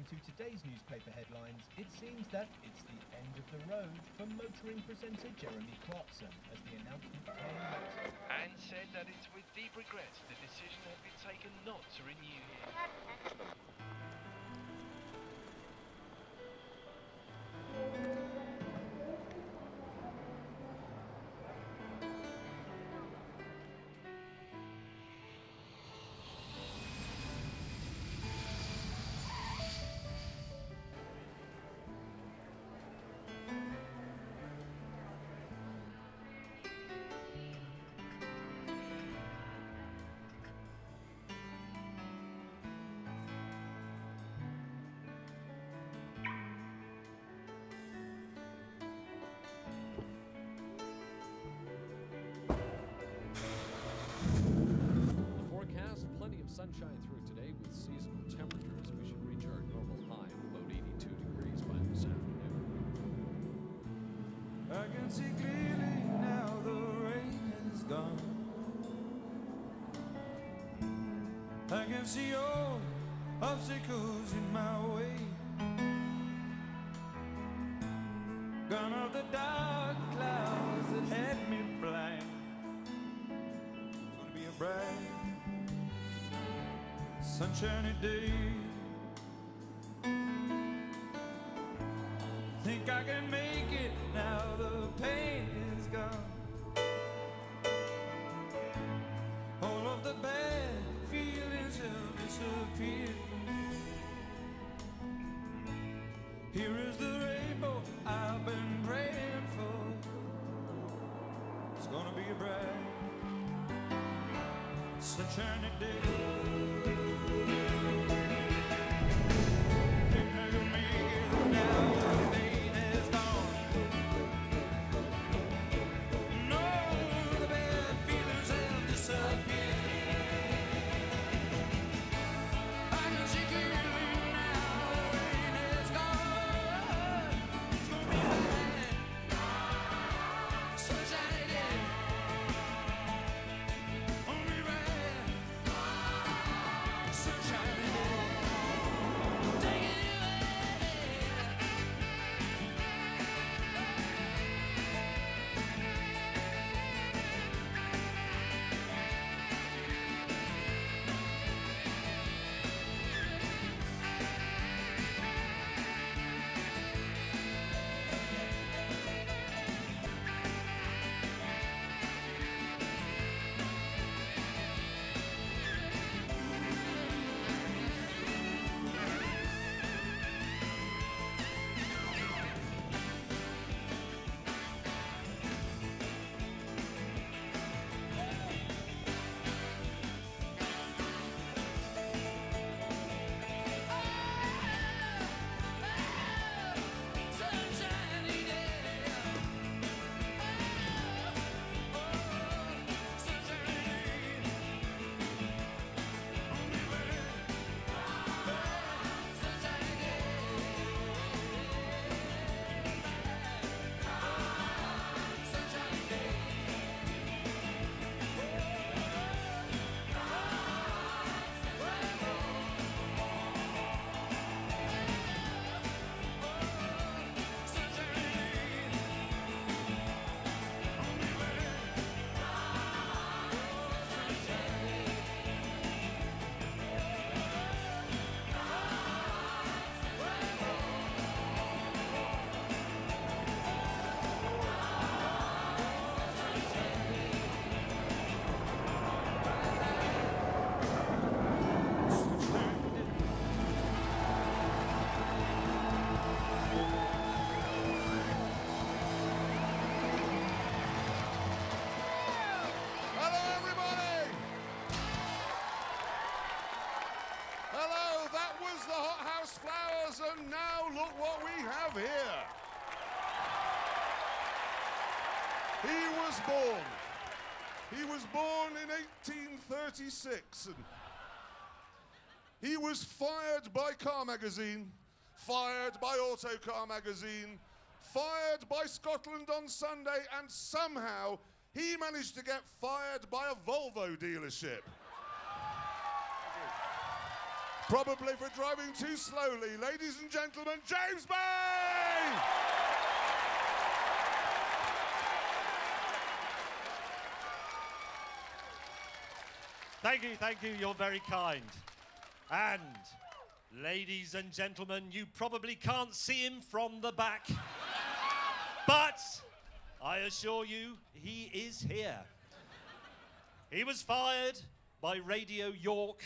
According to today's newspaper headlines, it seems that it's the end of the road for motoring presenter Jeremy Clarkson, as the announcement came later. And said that it's with deep regret the decision had been taken not to renew him. Plenty of sunshine through today with seasonal temperatures. We should reach our normal high of about 82 degrees by this afternoon. I can see clearly now the rain is gone. I can see all obstacles in my way. Gone are the dark clouds that had me blind. It's gonna be a bright sunshiny day. Think I can make it now the pain is gone. All of the bad feelings have disappeared. Here is the rainbow I've been praying for. It's gonna be a bright sunshiny day. And now look what we have here. He was born in 1836, and he was fired by Car Magazine, fired by Autocar Magazine, fired by Scotland on Sunday, and somehow he managed to get fired by a Volvo dealership. Probably for driving too slowly. Ladies and gentlemen, James Bay! Thank you, you're very kind. And, ladies and gentlemen, you probably can't see him from the back, but I assure you, he is here. He was fired by Radio York,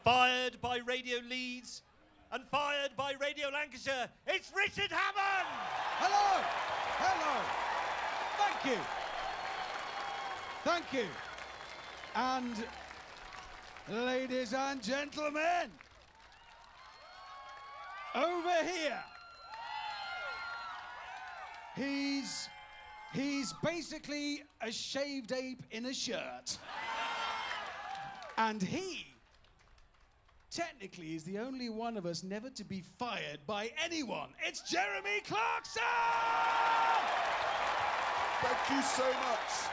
fired by Radio Leeds, and fired by Radio Lancashire. It's Richard Hammond! Hello! Hello! Thank you! Thank you! And, ladies and gentlemen, over here, he's basically a shaved ape in a shirt. And he, technically, is the only one of us never to be fired by anyone. It's Jeremy Clarkson! Thank you so much.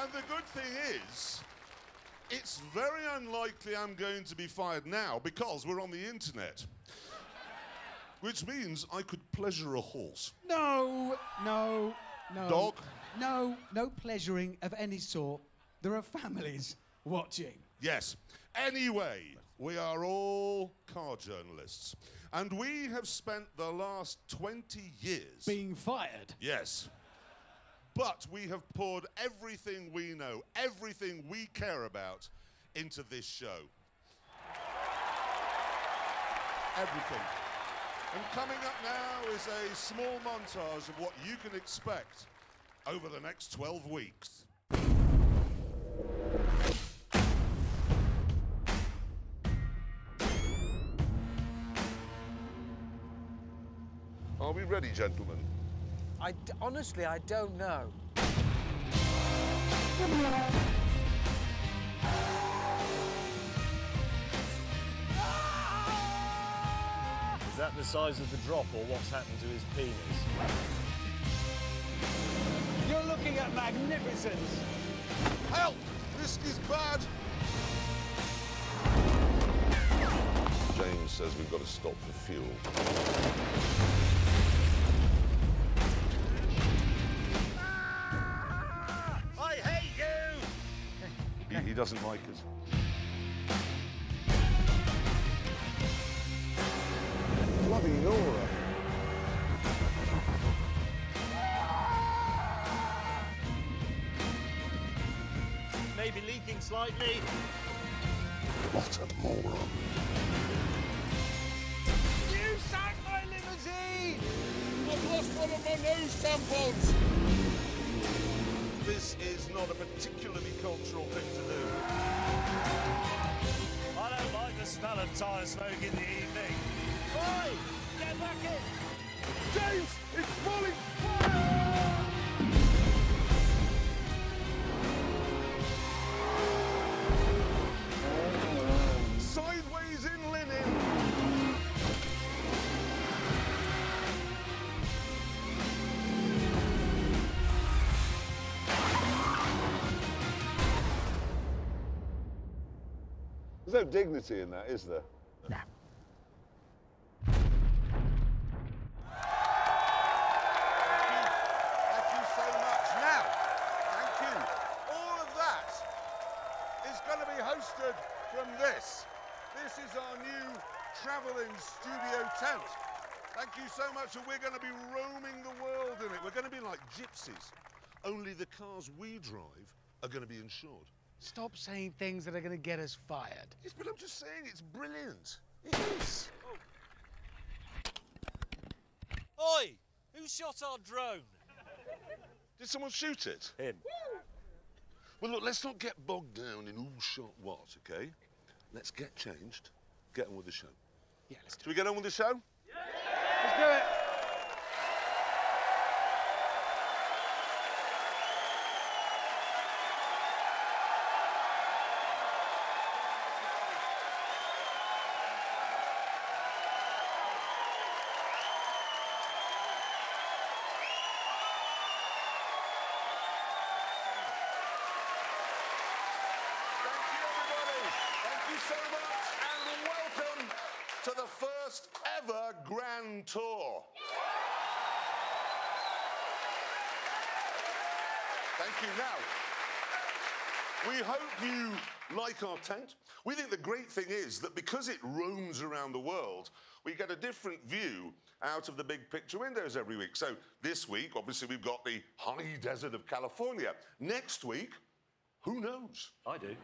And the good thing is, it's very unlikely I'm going to be fired now because we're on the internet. Which means I could pleasure a horse. No. Dog? No pleasuring of any sort. There are families watching. Yes. Anyway, we are all car journalists. And we have spent the last 20 years... being fired. Yes. But we have poured everything we know, everything we care about, into this show. Everything. And coming up now is a small montage of what you can expect over the next 12 weeks. Are we ready, gentlemen? Honestly, I don't know. Is that the size of the drop, or what's happened to his penis? You're looking at magnificence. Help! Risk is bad! James says we've got to stop for fuel. I hate you! He doesn't like us. Bloody Nora. Maybe leaking slightly. What a moron. You sank my limousine! I've lost one of my nose tampons! This is not a particularly cultural thing to do. I don't like the smell of tyre smoke in the evening. Oi! Get back in! James! It's falling fire! Sideways in linen! There's no dignity in that, is there? No. Thank you so much. Now, thank you. All of that is going to be hosted from this. This is our new travelling studio tent. Thank you so much, and we're going to be roaming the world in it. We're going to be like gypsies, only the cars we drive are going to be insured. Stop saying things that are going to get us fired. Yes, but I'm just saying it's brilliant. It is. Oi! Who shot our drone? Did someone shoot it? Him. Well, look, let's not get bogged down in who shot what, okay? Let's get changed, get on with the show. Yeah, let's do Shall we get on with the show? it. Let's do it. Thank you, everybody. so much, and welcome to the first ever Graund Tour. Thank you. Now, we hope you like our tent. We think the great thing is that because it roams around the world, we get a different view out of the big picture windows every week. So this week, obviously, we've got the high desert of California. Next week, who knows? I do.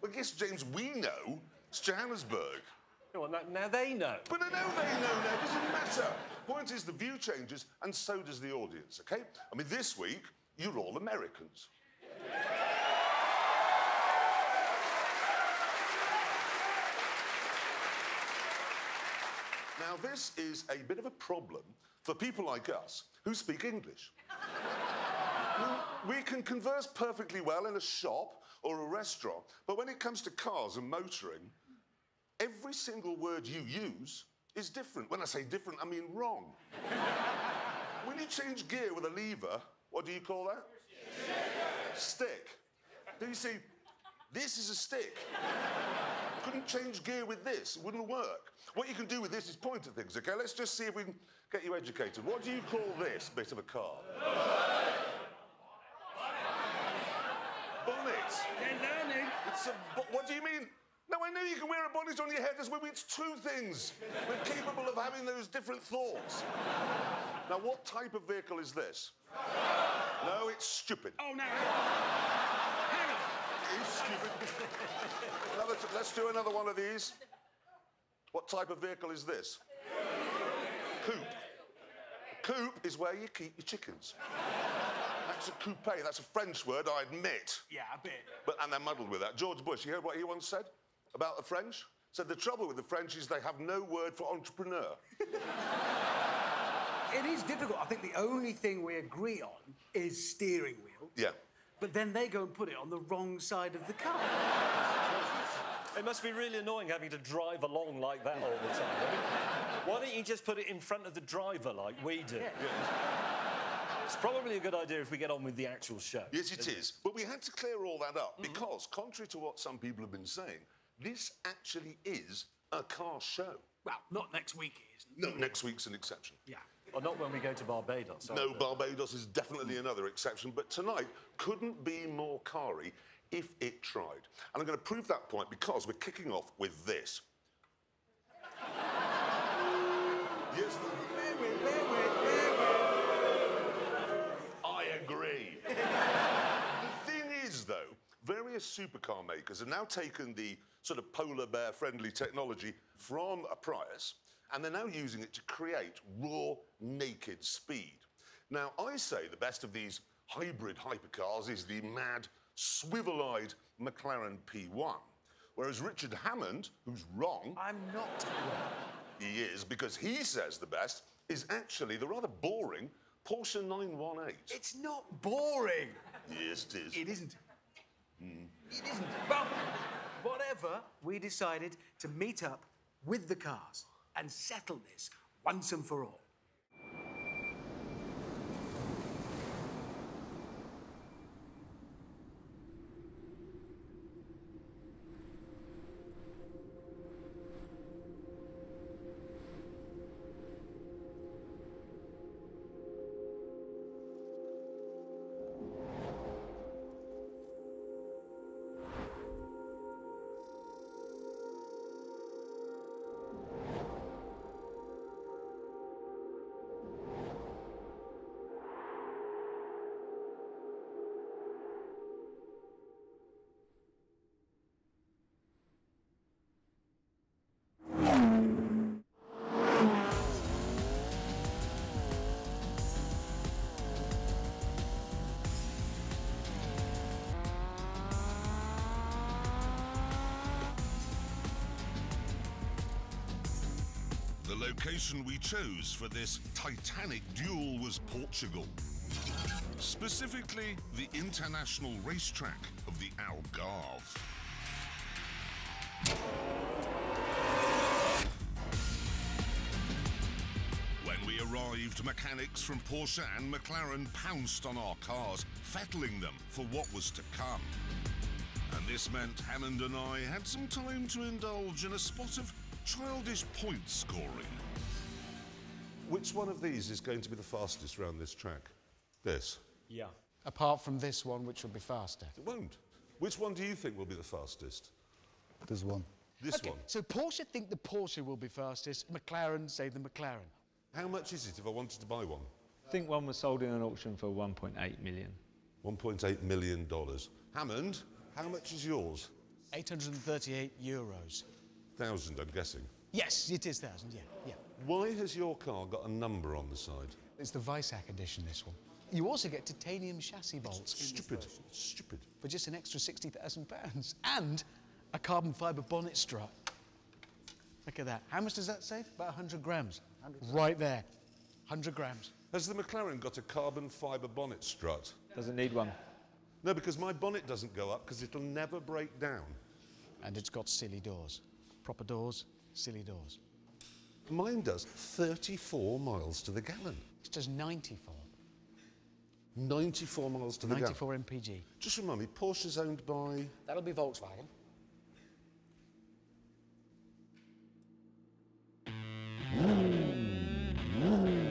Well, I guess, James, we know it's Johannesburg. Well, now they know. But I know they know now. It doesn't matter. Point is, the view changes, and so does the audience, OK? I mean, this week, you're all Americans. Now, this is a bit of a problem for people like us who speak English. We can converse perfectly well in a shop or a restaurant, but when it comes to cars and motoring, every single word you use is different. When I say different, I mean wrong. When you change gear with a lever, what do you call that? Stick. Do you see? This is a stick. Couldn't change gear with this. It wouldn't work. What you can do with this is point at things, OK? Let's just see if we can get you educated. What do you call this bit of a car? Bonnet. They're learning. What do you mean? No, I know you can wear a bonnet on your head as well. It's two things. We're capable of having those different thoughts. Now, what type of vehicle is this? No, it's stupid. Oh, no. Hang on. It's stupid. Let's do another one of these. What type of vehicle is this? Coupe. Coupe is where you keep your chickens. That's a coupe. That's a French word, I admit. Yeah, a bit. And they're muddled with that. George Bush, you heard what he once said about the French? Said the trouble with the French is they have no word for entrepreneur. It is difficult. I think the only thing we agree on is steering wheel. Yeah. But then they go and put it on the wrong side of the car. It must be really annoying having to drive along like that all the time. I mean, why don't you just put it in front of the driver like we do? Yeah. It's probably a good idea if we get on with the actual show. Yes, it is. But we had to clear all that up because, contrary to what some people have been saying, this actually is a car show. Well, not next week, it isn't. No, next week's an exception. Yeah. Well, not when we go to Barbados. No, Barbados is definitely another exception, but tonight couldn't be more car-y if it tried. And I'm going to prove that point because we're kicking off with this. Yes, Bear with. I agree. The thing is, though, various supercar makers have now taken the sort of polar bear-friendly technology from a Prius, and they're now using it to create raw, naked speed. Now, I say the best of these hybrid hypercars is the mad, swivel-eyed McLaren P1, whereas Richard Hammond, who's wrong... I'm not wrong. He is, because he says the best is actually the rather boring Porsche 918. It's not boring. Yes, it is. It isn't. It isn't. Well, whatever, we decided to meet up with the cars and settle this once and for all. The location we chose for this titanic duel was Portugal. Specifically, the international racetrack of the Algarve. When we arrived, mechanics from Porsche and McLaren pounced on our cars, fettling them for what was to come. And This meant Hammond and I had some time to indulge in a spot of childish point scoring. Which one of these is going to be the fastest round this track? This? Yeah. Apart from this one, which will be faster. It won't. Which one do you think will be the fastest? There's one. This one? So Porsche think the Porsche will be fastest, McLaren say the McLaren. How much is it if I wanted to buy one? I think one was sold in an auction for 1.8 million. $1.8 million. Hammond, how much is yours? 838 euros. 1,000, I'm guessing. Yes, it is 1,000, yeah. Why has your car got a number on the side? It's the Weissach edition, this one. You also get titanium chassis bolts. Stupid. Stupid. For just an extra £60,000. And a carbon fibre bonnet strut. Look at that. How much does that save? About 100 grams. Right there. 100 grams. Has the McLaren got a carbon fibre bonnet strut? Doesn't need one. No, because my bonnet doesn't go up because it'll never break down. And it's got silly doors. Proper doors, silly doors. Mine does 34 miles to the gallon. It's just 94. 94 miles to the gallon. 94 mpg. Just remind me, Porsche's owned by... That'll be Volkswagen.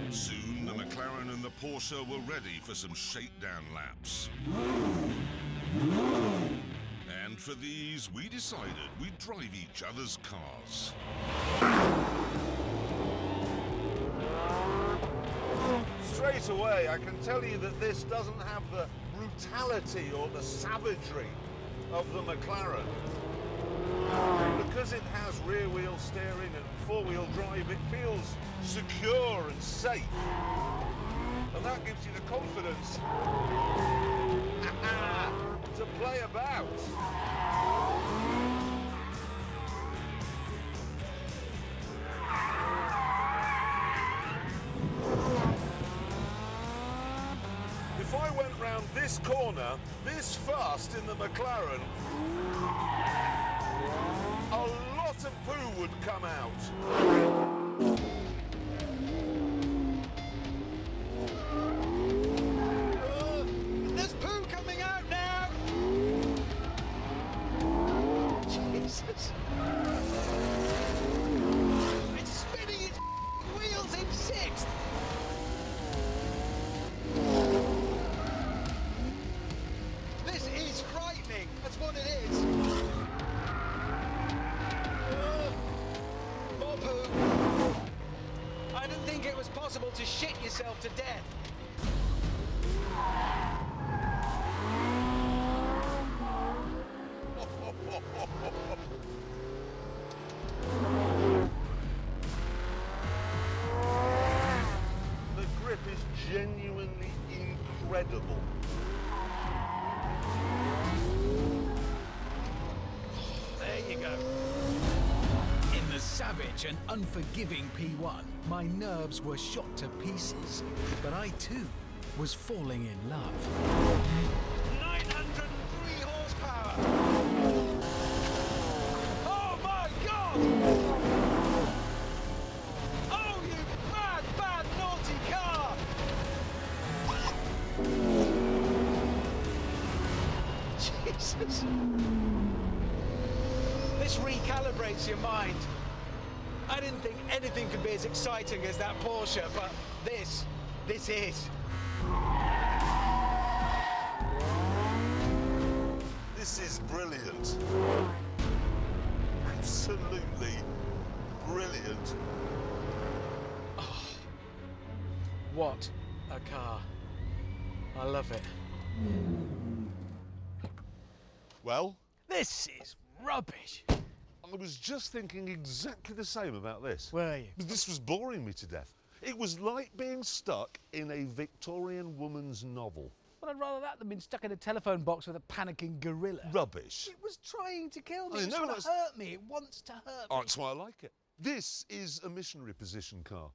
Soon, the McLaren and the Porsche were ready for some shakedown laps. And for these, we decided we'd drive each other's cars. Straight away, I can tell you that this doesn't have the brutality or the savagery of the McLaren. Because it has rear-wheel steering and four-wheel drive, it feels secure and safe. And that gives you the confidence to play about. If I went round this corner, this fast in the McLaren, a lot of poo would come out. There's poo coming out now! Jesus. It's spinning its wheels in sixth. This is frightening. That's what it is. More poo. I didn't think it was possible to shit yourself to death. The grip is genuinely incredible. There you go. In the savage and unforgiving P1, my nerves were shot to pieces, but I too was falling in love. 903 horsepower. Oh my God! Oh, you bad, bad, naughty car! Jesus. This recalibrates your mind. I didn't think anything could be as exciting as that Porsche, but this is. This is brilliant. Absolutely brilliant. Oh, what a car. I love it. Well, This is rubbish. I was just thinking exactly the same about this. Were you? This was boring me to death. It was like being stuck in a Victorian woman's novel. Well, I'd rather that than being stuck in a telephone box with a panicking gorilla. Rubbish. It was trying to kill me. I It was know, trying that's- to hurt me. It wants to hurt me. Oh, that's why I like it. This is a missionary position car.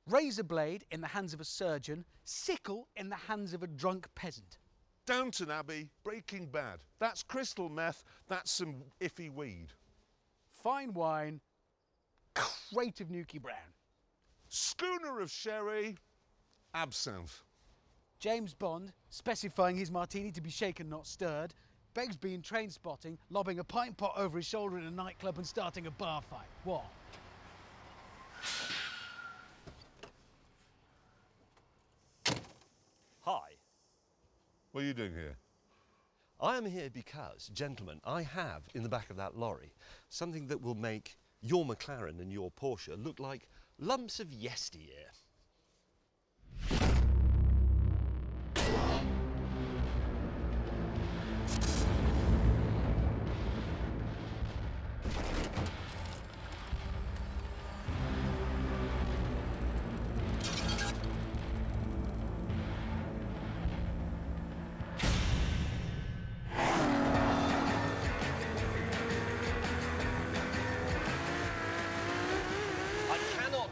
Razor blade in the hands of a surgeon, sickle in the hands of a drunk peasant. Downton Abbey, Breaking Bad. That's crystal meth, that's some iffy weed. Fine wine, crate of Nuki Brown. Schooner of sherry, absinthe. James Bond, specifying his martini to be shaken, not stirred. Beg's been train spotting, lobbing a pint pot over his shoulder in a nightclub and starting a bar fight. What? Hi. What are you doing here? I am here because, gentlemen, I have in the back of that lorry something that will make your McLaren and your Porsche look like lumps of yesteryear.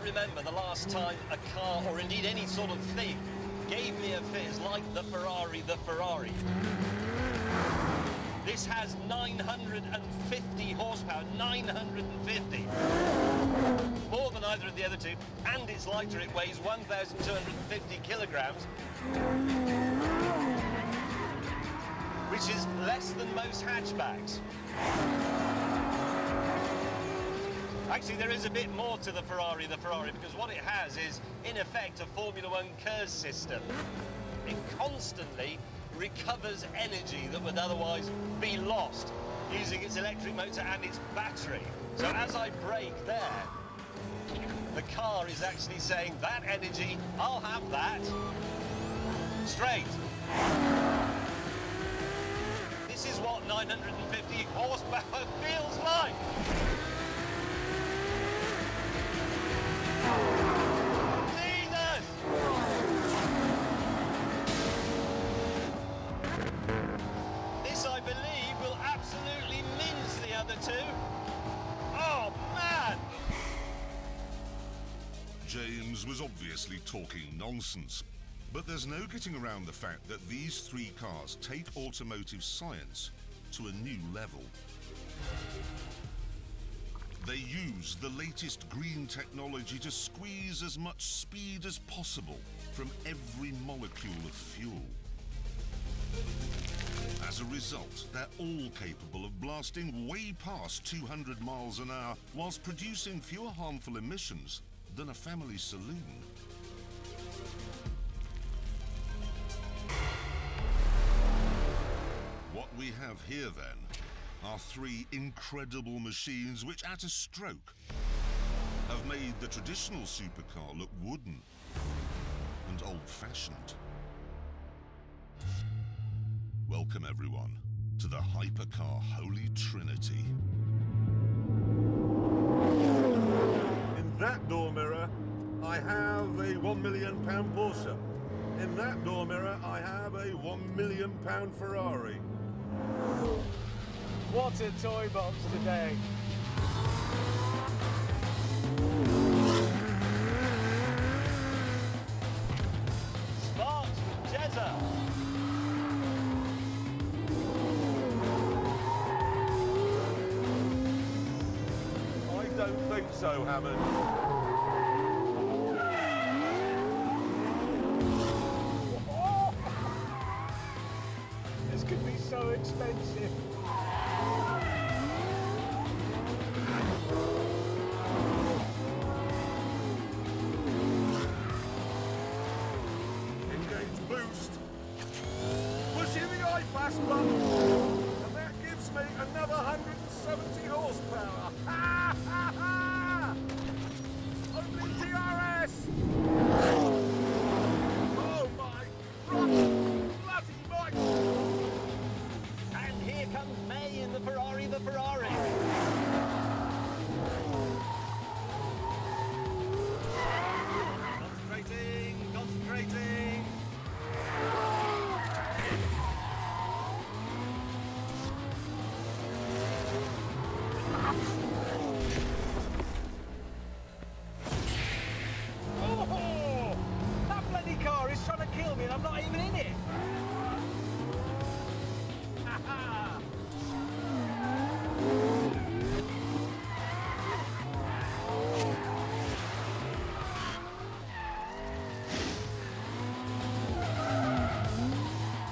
Remember the last time a car, or indeed any sort of thing, gave me a fizz like the Ferrari, This has 950 horsepower, 950. More than either of the other two, and it's lighter, it weighs 1,250 kilograms, which is less than most hatchbacks. Actually, there is a bit more to the Ferrari, because what it has is, in effect, a Formula One KERS system. It constantly recovers energy that would otherwise be lost using its electric motor and its battery. So as I brake there, the car is actually saying, that energy, I'll have that. Straight. This is what 950 horsepower feels like. Jesus! This, I believe, will absolutely mince the other two. Oh, man! James was obviously talking nonsense, but there's no getting around the fact that these three cars take automotive science to a new level. They use the latest green technology to squeeze as much speed as possible from every molecule of fuel. As a result, they're all capable of blasting way past 200 miles an hour whilst producing fewer harmful emissions than a family saloon. What we have here, then, are three incredible machines which, at a stroke, have made the traditional supercar look wooden and old-fashioned. Welcome, everyone, to the hypercar Holy Trinity. In that door mirror, I have a £1 million Porsche. In that door mirror, I have a £1 million Ferrari. What a toy box today. Sparks with Jezza. I don't think so, Hammond. This could be so expensive. Engage boost. Pushing the I-Pass button. And that gives me another 170 horsepower. Ha ha ha! Only DRS! Oh my bloody Mike! And here comes May in the Ferrari, Concentrating. Oh! That bloody car is trying to kill me and I'm not even in it!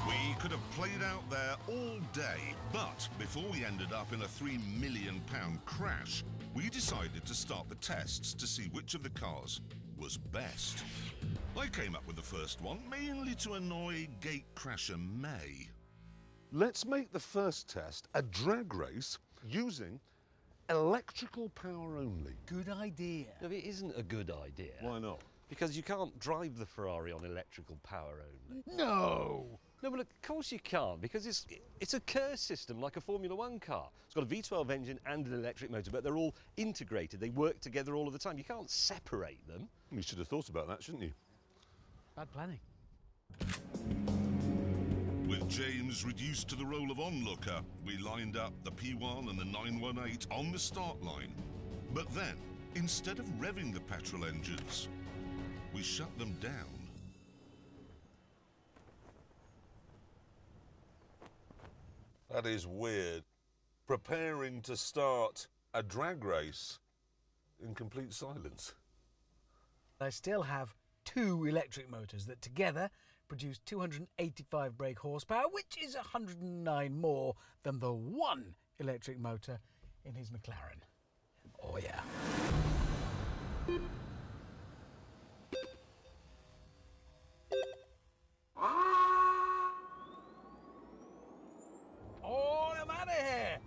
We could have played out there all day before we ended up in a £3 million crash, we decided to start the tests to see which of the cars was best. I came up with the first one, mainly to annoy gatecrasher May. Let's make the first test a drag race using electrical power only. Good idea. No, it isn't a good idea. Why not? Because you can't drive the Ferrari on electrical power only. No! No, but of course you can't, because it's a Kerr system like a Formula One car. It's got a V12 engine and an electric motor, but they're all integrated. They work together all of the time. You can't separate them. You should have thought about that, shouldn't you? Bad planning. With James reduced to the role of onlooker, we lined up the P1 and the 918 on the start line. But then, instead of revving the petrol engines, we shut them down. That is weird. Preparing to start a drag race in complete silence. I still have 2 electric motors that together produce 285 brake horsepower, which is 109 more than the 1 electric motor in his McLaren. Oh yeah. Oh, I'm out of here!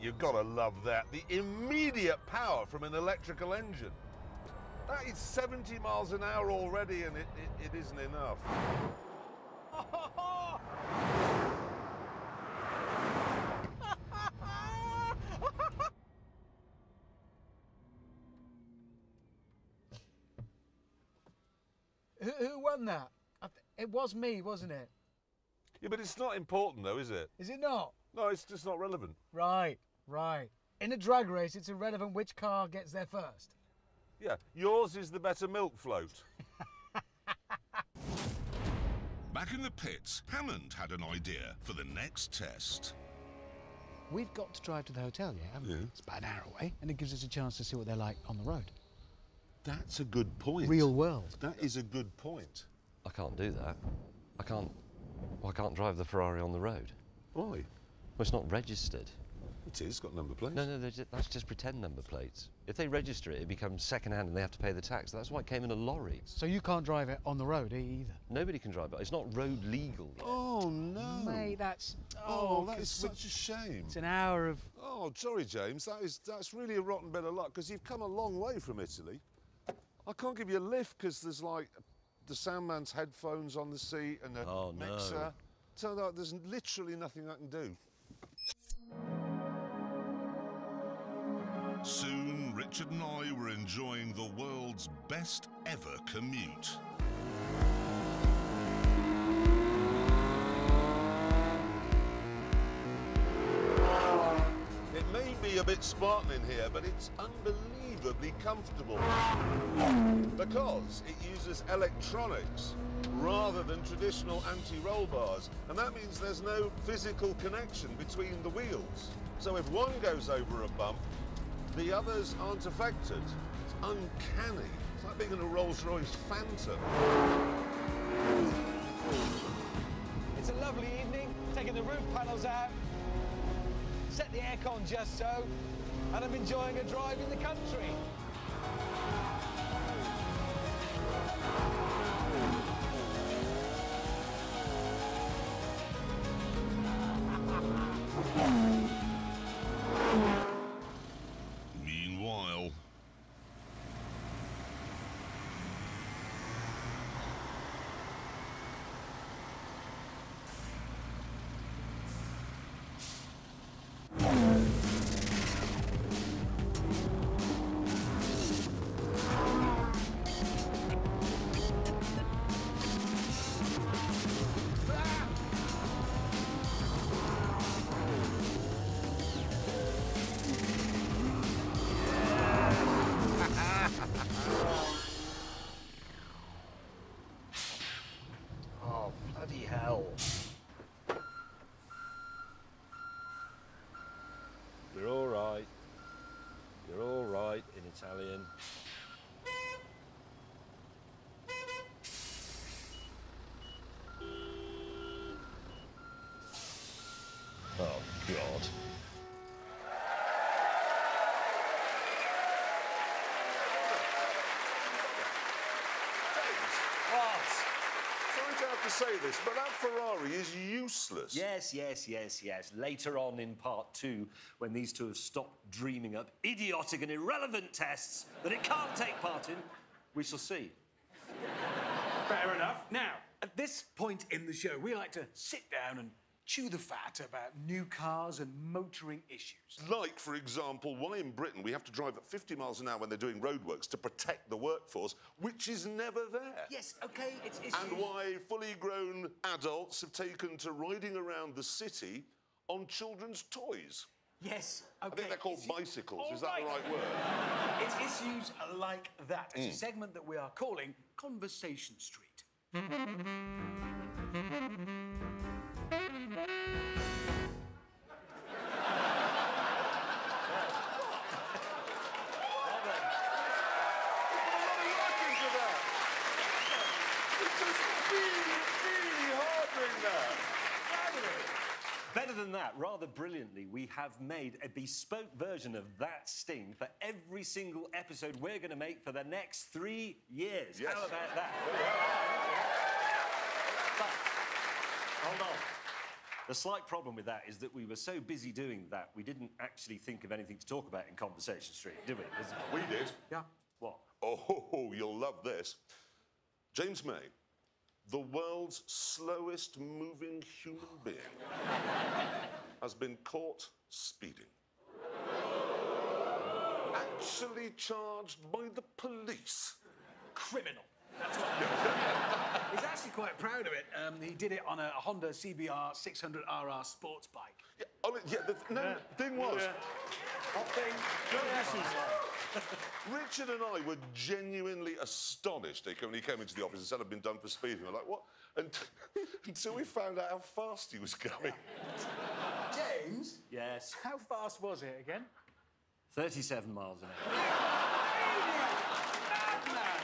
You've got to love that. The immediate power from an electrical engine. That is 70 miles an hour already, and it isn't enough. Who won that? It was me, wasn't it? Yeah, but it's not important, though, is it? Is it not? No, it's just not relevant. Right, right. In a drag race, it's irrelevant which car gets there first. Yeah, yours is the better milk float. Back in the pits, Hammond had an idea for the next test. We've got to drive to the hotel, yeah, haven't we? Yeah. It's about an hour away, and it gives us a chance to see what they're like on the road. That's a good point. Real world. That is a good point. I can't do that. I can't drive the Ferrari on the road. Why? Well, it's not registered. It is, got number plates. No, that's just pretend number plates. If they register it, it becomes second-hand and they have to pay the tax. That's why it came in a lorry. So you can't drive it on the road either? Nobody can drive it. It's not road legal yet. Oh, no. Mate, that's... Oh, that is such a shame. It's an hour of... Oh, sorry, James. That's really a rotten bit of luck, because you've come a long way from Italy. I can't give you a lift, because there's, like, the soundman's headphones on the seat and the mixer. No. Turned out there's literally nothing I can do. Soon, Richard and I were enjoying the world's best ever commute. It may be a bit Spartan in here, but it's unbelievably comfortable. Because it uses electronics rather than traditional anti-roll bars. And that means there's no physical connection between the wheels. So if one goes over a bump, the others aren't affected. It's uncanny. It's like being in a Rolls-Royce Phantom. It's a lovely evening, taking the roof panels out, set the aircon just so, and I'm enjoying a drive in the country. Meanwhile... to say this, but that Ferrari is useless. Yes. Later on in part 2, when these two have stopped dreaming up idiotic and irrelevant tests that it can't take part in, we shall see. Fair enough. Now, at this point in the show, we like to sit down and chew the fat about new cars and motoring issues. Like, for example, why in Britain we have to drive at 50 miles an hour when they're doing roadworks to protect the workforce, which is never there. Yes, OK, it's issues. And why fully grown adults have taken to riding around the city on children's toys. Yes, OK. I think they're called bicycles. Is that the right word? It's issues like that. It's a segment that we are calling Conversation Street. Better than that, rather brilliantly, we have made a bespoke version of that sting for every single episode we're going to make for the next 3 years. Yes. How about that? But, hold on. The slight problem with that is that we were so busy doing that, we didn't actually think of anything to talk about in Conversation Street, did we? We did. Yeah. What? Oh, you'll love this. James May, the world's slowest moving human being, has been caught speeding. Actually charged by the police. Criminal. That's what he's actually quite proud of it. He did it on a Honda CBR 600RR sports bike. The thing was... Richard and I were genuinely astonished when he came into the office and said I'd been done for speeding. We're like, what? Until we found out how fast he was going. James? Yes? How fast was it again? 37 miles an hour. Madman!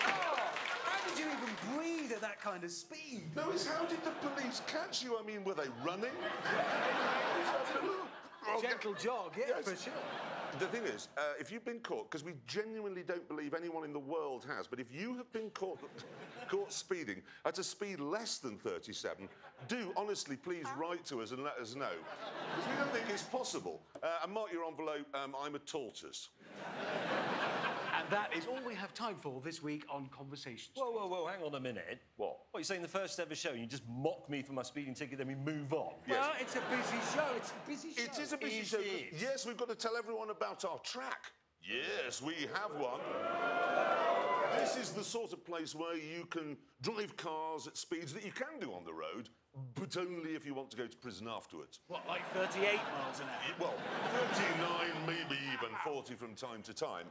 Oh, how did you even breathe at that kind of speed? No, it's how did the police catch you? I mean, were they running? Gentle jog, yeah, yes. for sure. The thing is, if you've been caught, because we genuinely don't believe anyone in the world has, but if you have been caught speeding at a speed less than 37, do honestly please write to us and let us know. Because we don't think it's possible. And mark your envelope, I'm a tortoise. And that is all we have time for this week on Conversations. Whoa, hang on a minute. What? What, you're saying the first ever show and you just mock me for my speeding ticket, then we move on? Yes. Well, it's a busy show. It's a busy show. It is a busy show. Yes, we've got to tell everyone about our track. Yes, we have one. This is the sort of place where you can drive cars at speeds that you can do on the road, but only if you want to go to prison afterwards. What, like 38 miles an hour? Well, 39, maybe even 40 from time to time.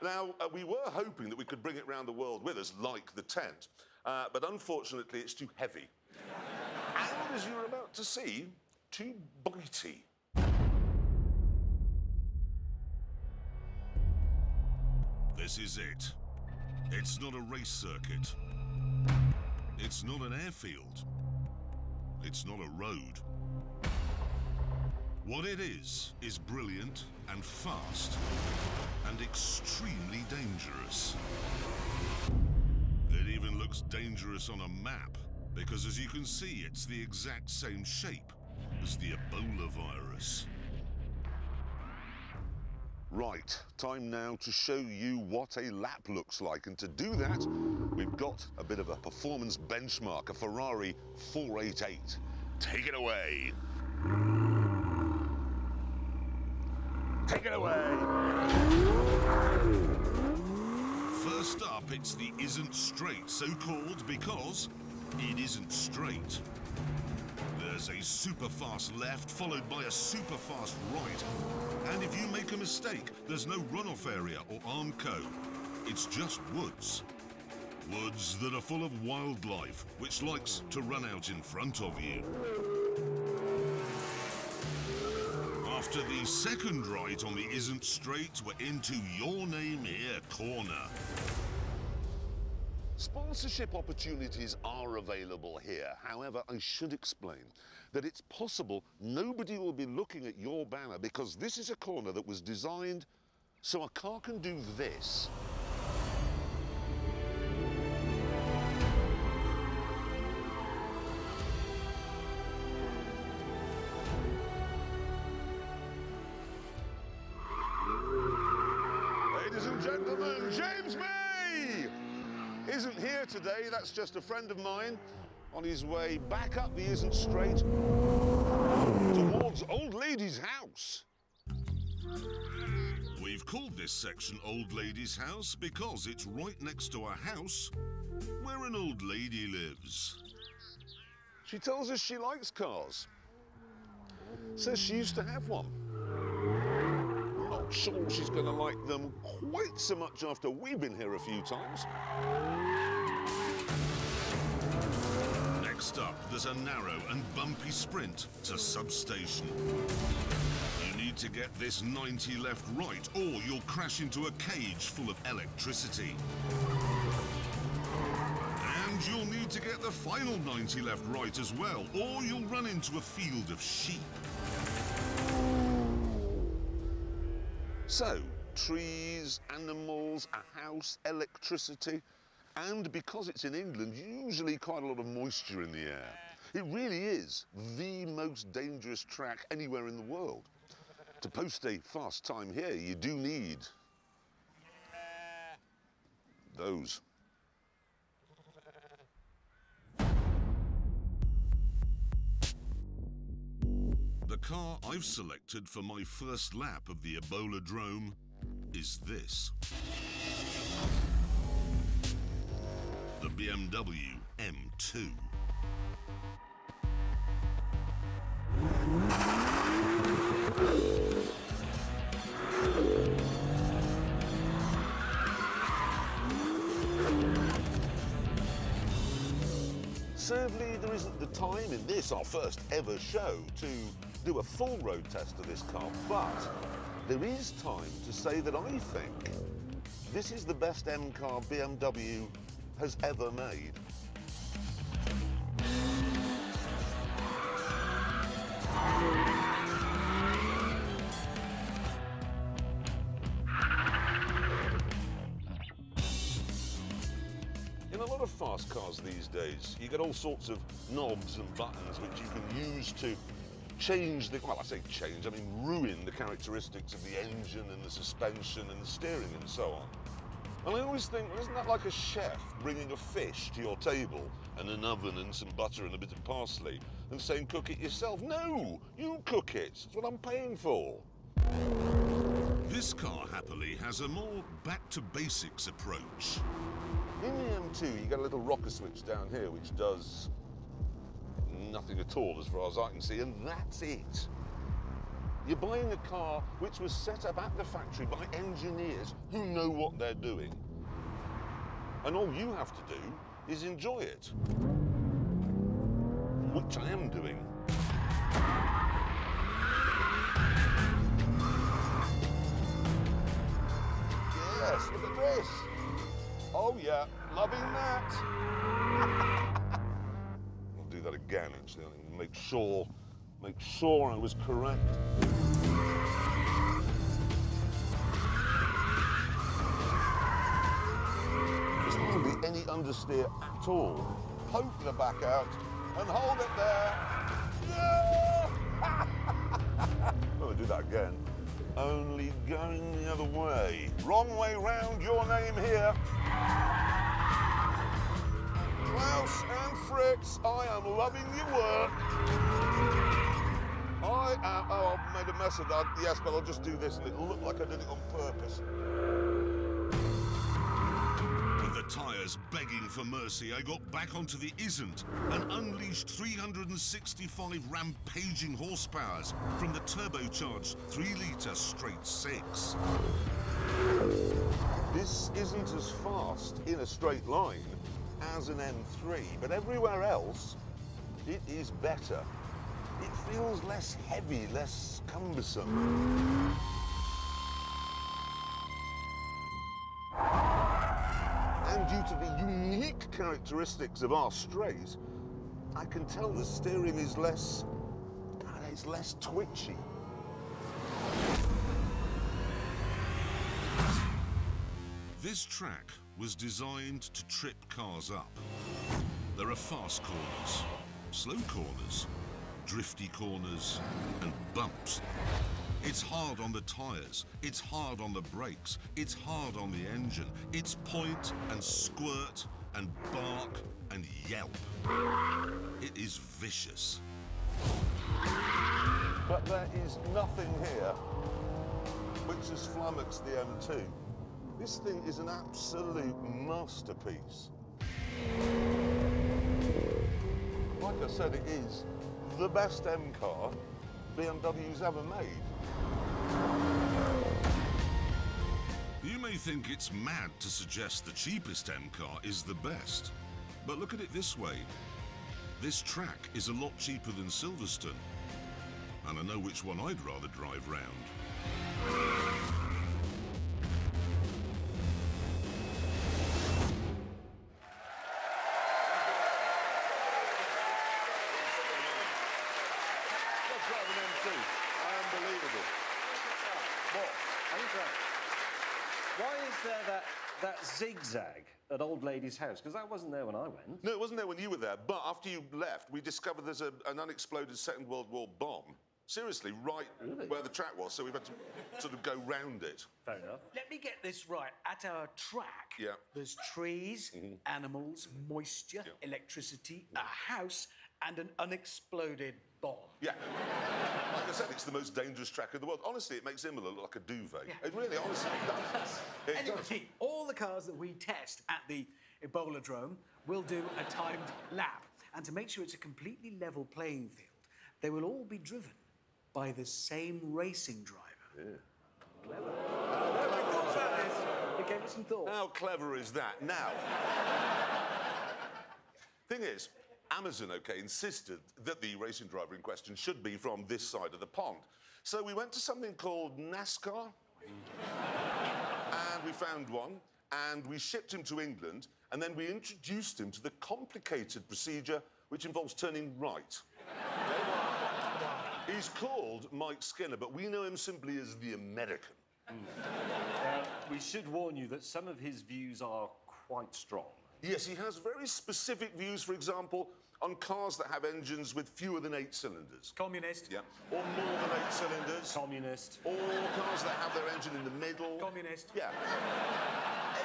Now, we were hoping that we could bring it round the world with us, like the tent, but unfortunately it's too heavy. And as you're about to see, too bitey. This is it. It's not a race circuit. It's not an airfield. It's not a road. What it is brilliant and fast and extremely dangerous. It even looks dangerous on a map because, as you can see, it's the exact same shape as the Ebola virus. Right, time now to show you what a lap looks like, and to do that, we've got a bit of a performance benchmark, a Ferrari 488. Take it away. Take it away. First up, it's the isn't straight, so called because it isn't straight. There's a super fast left, followed by a super fast right. And if you make a mistake, there's no runoff area or armco. It's just woods. Woods that are full of wildlife, which likes to run out in front of you. After the second right on the isn't straight, we're into your name here corner. Sponsorship opportunities are available here. However, I should explain that it's possible nobody will be looking at your banner because this is a corner that was designed so a car can do this. gentlemen, James May isn't here today. That's just a friend of mine on his way back up the Isn't Straight towards Old Lady's house. We've called this section Old Lady's House because it's right next to a house where an old lady lives. She tells us she likes cars. Says she used to have one. Not sure she's going to like them quite so much after we've been here a few times. Next up, there's a narrow and bumpy sprint to Substation. You need to get this 90 left right, or you'll crash into a cage full of electricity. And you'll need to get the final 90 left right as well, or you'll run into a field of sheep. So, trees, animals, a house, electricity, and because it's in England, usually quite a lot of moisture in the air. It really is the most dangerous track anywhere in the world. To post a fast time here, you do need those. The car I've selected for my first lap of the Ebola-drome is this. The BMW M2. Sadly, there isn't the time in this, our first ever show, to do a full road test of this car, but there is time to say that I think this is the best M car BMW has ever made. In a lot of fast cars these days, you get all sorts of knobs and buttons which you can use to change the, well, I say change, I mean ruin the characteristics of the engine and the suspension and the steering and so on. And I always think, well, isn't that like a chef bringing a fish to your table and an oven and some butter and a bit of parsley and saying cook it yourself? No, you cook it. That's what I'm paying for. This car, happily, has a more back-to-basics approach. In the M2, you get a little rocker switch down here which does nothing at all as far as I can see, and that's it. You're buying a car which was set up at the factory by engineers who know what they're doing. And all you have to do is enjoy it. Which I am doing. Yes, look at this. Oh yeah, loving that. I'll do that again actually, make sure I was correct. There's hardly any understeer at all. Poke the back out and hold it there. No! I'll do that again. Only going the other way. Wrong way round, your name here. Klaus and Fritz, I am loving your work. Oh, I've made a mess of that. Yes, but I'll just do this and it'll look like I did it on purpose. With the tyres begging for mercy, I got back onto the Isn't and unleashed 365 rampaging horsepowers from the turbocharged 3-litre straight 6. This isn't as fast in a straight line as an M3, but everywhere else, it is better. It feels less heavy, less cumbersome. And due to the unique characteristics of our straight, I can tell the steering is less, it's less twitchy. This track was designed to trip cars up. There are fast corners, slow corners, drifty corners, and bumps. It's hard on the tyres, it's hard on the brakes, it's hard on the engine. It's point and squirt and bark and yelp. It is vicious. But there is nothing here which has flummoxed the M2. This thing is an absolute masterpiece. Like I said, it is the best M car BMW's ever made. You may think it's mad to suggest the cheapest M car is the best, but look at it this way. This track is a lot cheaper than Silverstone, and I know which one I'd rather drive round. Why is there that zigzag at Old Lady's house? Because that wasn't there when I went. No, it wasn't there when you were there, but after you left, we discovered there's an unexploded Second World War bomb. Seriously, right where the track was, so we've had to sort of go round it. Fair enough. Let me get this right. At our track, there's trees, animals, moisture, electricity, a house, and an unexploded bomb. Yeah. Like I said, it's the most dangerous track in the world. Honestly, it makes Imola look like a duvet. Yeah. It really, honestly, does. Anyway, all the cars that we test at the Ebola-drome will do a timed lap. And to make sure it's a completely level playing field, they will all be driven by the same racing driver. Yeah. Clever. It gave us some thought. How clever is that? Now, thing is, Amazon, insisted that the racing driver in question should be from this side of the pond. So we went to something called NASCAR, and we found one, and we shipped him to England, and then we introduced him to the complicated procedure which involves turning right. He's called Mike Skinner, but we know him simply as the American. We should warn you that some of his views are quite strong. Yes, he has very specific views, for example, on cars that have engines with fewer than 8 cylinders. Communist. Yeah. Or more than 8 cylinders. Communist. Or cars that have their engine in the middle. Communist. Yeah.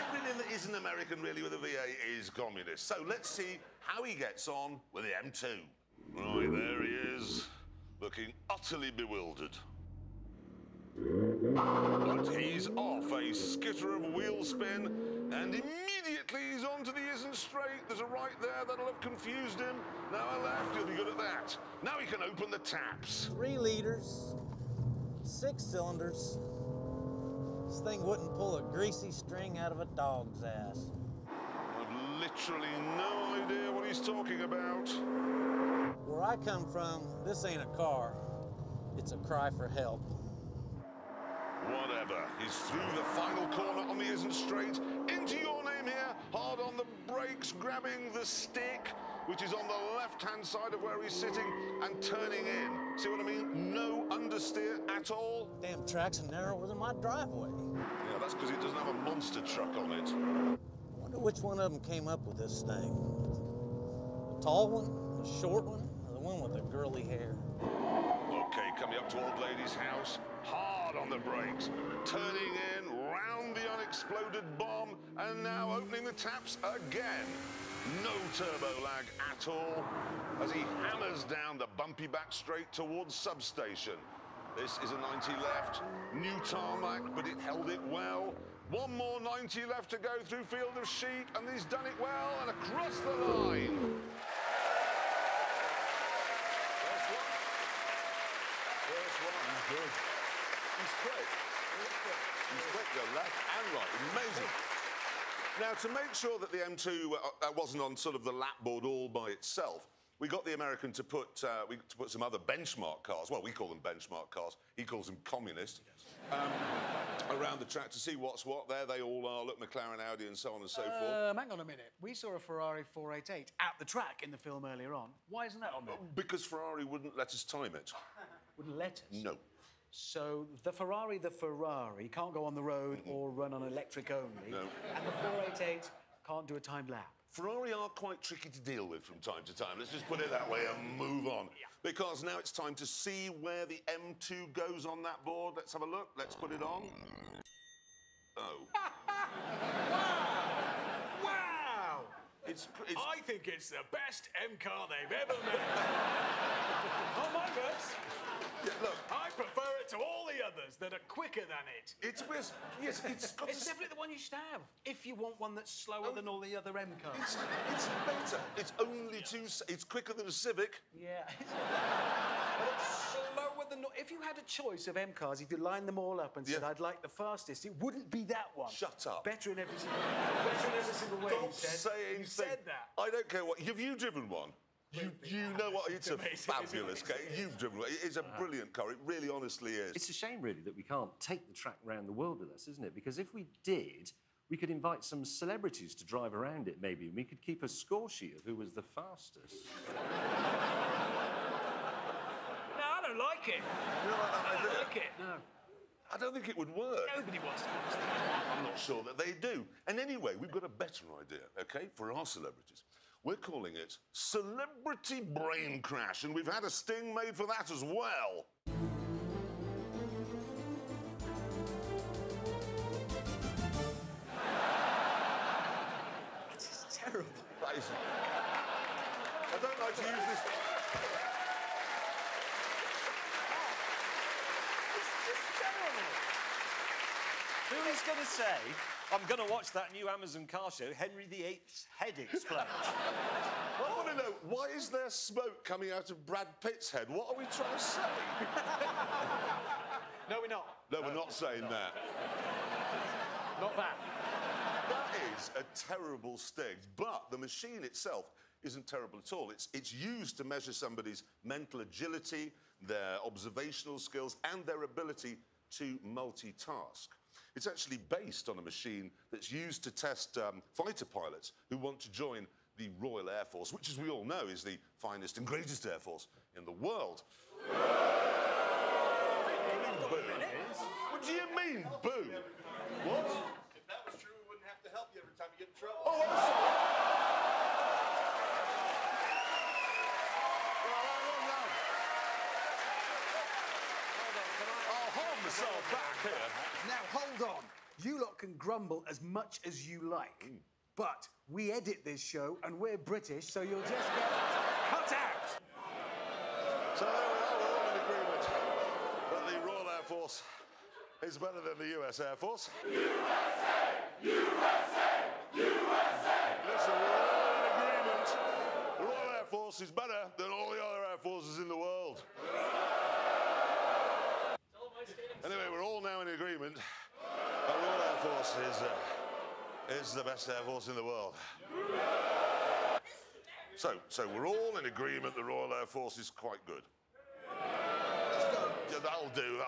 Everything that isn't American, really, with a V8 is communist. So let's see how he gets on with the M2. Right, there he is, looking utterly bewildered. But he's off a skitter of wheel spin, and immediately he's onto the isn't straight. There's a right there that'll have confused him. Now a left, he'll be good at that. Now he can open the taps. 3 liters, 6 cylinders. This thing wouldn't pull a greasy string out of a dog's ass. I've literally no idea what he's talking about. Where I come from, this ain't a car. It's a cry for help. Whatever. He's through the final corner on the isn't straight. Into your name here. Hard on the brakes, grabbing the stick, which is on the left-hand side of where he's sitting, and turning in. See what I mean? No understeer at all. Damn track's narrower than my driveway. Yeah, that's because it doesn't have a monster truck on it. Wonder which one of them came up with this thing. The tall one, the short one, or the one with the girly hair? Okay, coming up to Old Lady's house. Hard on the brakes, turning in, round the unexploded bomb, and now opening the taps again. No turbo lag at all, as he hammers down the bumpy back straight towards Substation. This is a 90 left, new tarmac, but it held it well. One more 90 left to go through field of sheep, and he's done it well, and across the line. Good. He's quick. He's quick, though, left and right. Amazing. Now, to make sure that the M2 wasn't on sort of the lap board all by itself, we got the American to put some other benchmark cars, well, we call them benchmark cars, he calls them communist, around the track to see what's what. There they all are. Look, McLaren, Audi, and so on and so forth. Hang on a minute. We saw a Ferrari 488 at the track in the film earlier on. Why isn't that on there? Because Ferrari wouldn't let us time it. Wouldn't let us? No. So the Ferrari can't go on the road or run on electric only. No. And the 488 Can't do a time lap. Ferrari are quite tricky to deal with from time to time. Let's just put it that way and move on. Yeah. Because now it's time to see where the M2 goes on that board. Let's have a look. Let's put it on. Oh. Wow! It's I think it's the best M car they've ever made. Oh, my words. Yeah, look. I prefer it to all the others that are quicker than it. It's got It's definitely the one you should have if you want one that's slower than all the other M cars. It's better. It's only it's quicker than a Civic. Yeah. But it's slower than... If you had a choice of M cars, if you lined them all up and said, I'd like the fastest, it wouldn't be that one. Shut up. Better in every single way, Stop you said. saying You said that. I don't care what... Have you driven one? You know what? It's a fabulous car. You've driven one. It's a brilliant car. It really, honestly is. It's a shame, really, that we can't take the track around the world with us, isn't it? Because if we did, we could invite some celebrities to drive around it, maybe, and we could keep a score sheet of who was the fastest. No, I don't like it. You don't like that I don't idea? like it, no. I don't think it would work. Nobody wants to watch that. I'm not sure that they do. And anyway, we've got a better idea, OK, for our celebrities. We're calling it Celebrity Brain Crash, and we've had a sting made for that as well. It's terrible. That is... I don't like to use this... Who is going to say, I'm going to watch that new Amazon car show, Henry VIII's head explode? I want to know, why is there smoke coming out of Brad Pitt's head? What are we trying to say? No, we're not. No, we're not saying that. Not that. That is a terrible sting, but the machine itself isn't terrible at all. It's used to measure somebody's mental agility, their observational skills, and their ability to multitask. It's actually based on a machine that's used to test fighter pilots who want to join the Royal Air Force, which, as we all know, is the finest and greatest air force in the world. What do you mean, boo? What? If that was true, we wouldn't have to help you every time you get in trouble. Oh, I'm sorry. I'll hold myself back here. Now, hold on. You lot can grumble as much as you like, but we edit this show and we're British, so you'll just get cut out. So there we are, we're all in agreement that the Royal Air Force is better than the US Air Force. USA! USA! USA! Listen, we're all in agreement. The Royal Air Force is better than all the other air forces in the world. Anyway, we're all now in agreement. The Royal Air Force is the best air force in the world. So we're all in agreement the Royal Air Force is quite good. Yeah, that'll do,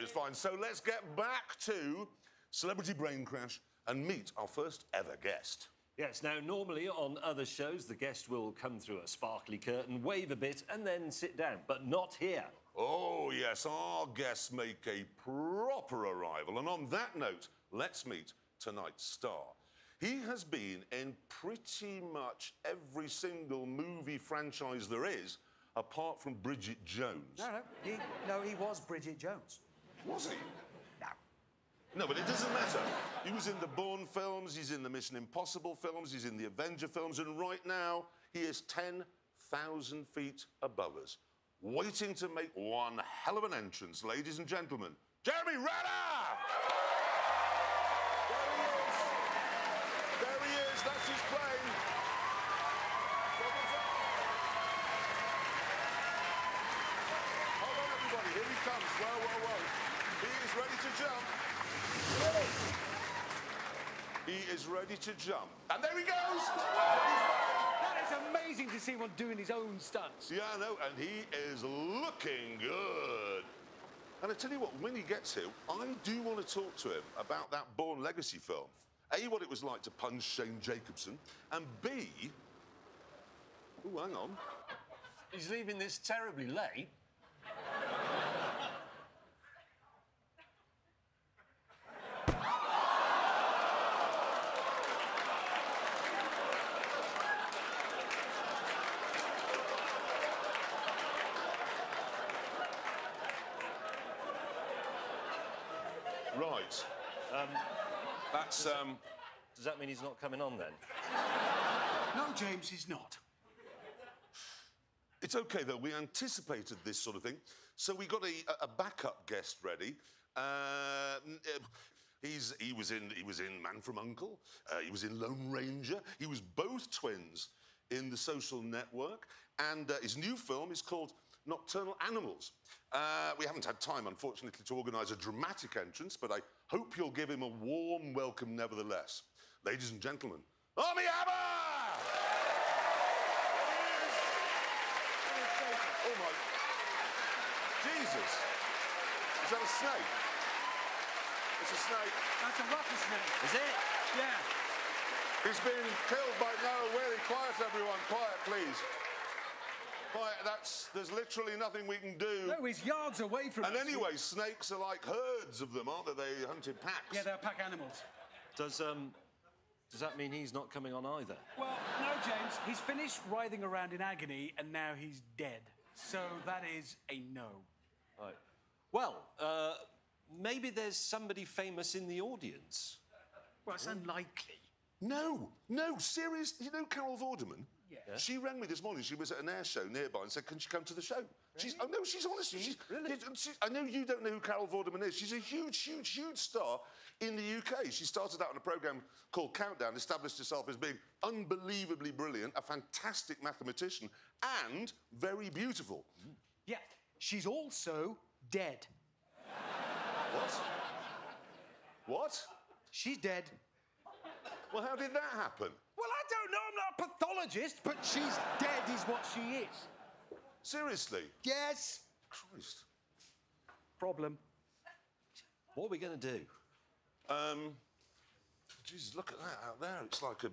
it's fine. So let's get back to Celebrity Brain Crash and meet our first ever guest. Yes, now, normally on other shows, the guest will come through a sparkly curtain, wave a bit, and then sit down, but not here. Oh, yes, our guests make a proper arrival. And on that note, let's meet tonight's star. He has been in pretty much every single movie franchise there is, apart from Bridget Jones. No, he was Bridget Jones. Was he? No. No, but it doesn't matter. He was in the Bourne films, he's in the Mission Impossible films, he's in the Avenger films, and right now, he is 10,000 feet above us, waiting to make one hell of an entrance, ladies and gentlemen. Jeremy Renner! There he is, that's his plane. Hold on, everybody, here he comes. Whoa, whoa, whoa. He is ready to jump. He is ready to jump. And there he goes! That is amazing to see one doing his own stunts. Yeah, I know, and he is looking good. And I tell you what, when he gets here, I do want to talk to him about that Bourne Legacy film. A, what it was like to punch Shane Jacobson, and B... Ooh, hang on. He's leaving this terribly late. Right. That's, Does that mean he's not coming on then? No, James, he's not. It's OK, though. We anticipated this sort of thing, so we got a backup guest ready. He was in Man from U.N.C.L.E. He was in Lone Ranger. He was both twins in The Social Network, and his new film is called Nocturnal Animals. We haven't had time, unfortunately, to organise a dramatic entrance, but I hope you'll give him a warm welcome nevertheless. Ladies and gentlemen, Army Hammer! Oh, my... Jesus! Is that a snake? It's a snake. That's a rattlesnake. Is it? Yeah. He's been killed by Noah Willie. Quiet, everyone. Quiet, please. Quiet. There's literally nothing we can do. No, he's yards away from us. And anyway, snakes are like herds of them, aren't they? They hunt in packs. Yeah, they're pack animals. Does that mean he's not coming on either? Well, no, James. He's finished writhing around in agony, and now he's dead. So that is a no. Right. Well, maybe there's somebody famous in the audience. Well, it's unlikely. No, seriously. You know Carol Vorderman? Yeah. She rang me this morning. She was at an air show nearby and said, can she come to the show? Really? Oh, no, she's honest. Really? I know you don't know who Carol Vorderman is. She's a huge star in the UK. She started out on a programme called Countdown, established herself as being unbelievably brilliant, a fantastic mathematician, and very beautiful. Yeah, she's also dead. What? She's dead. Well, how did that happen? Well, I don't know. I'm not a pathologist, but she's dead is what she is. Seriously? Yes. Christ. Problem. What are we going to do? Jesus, look at that out there. It's like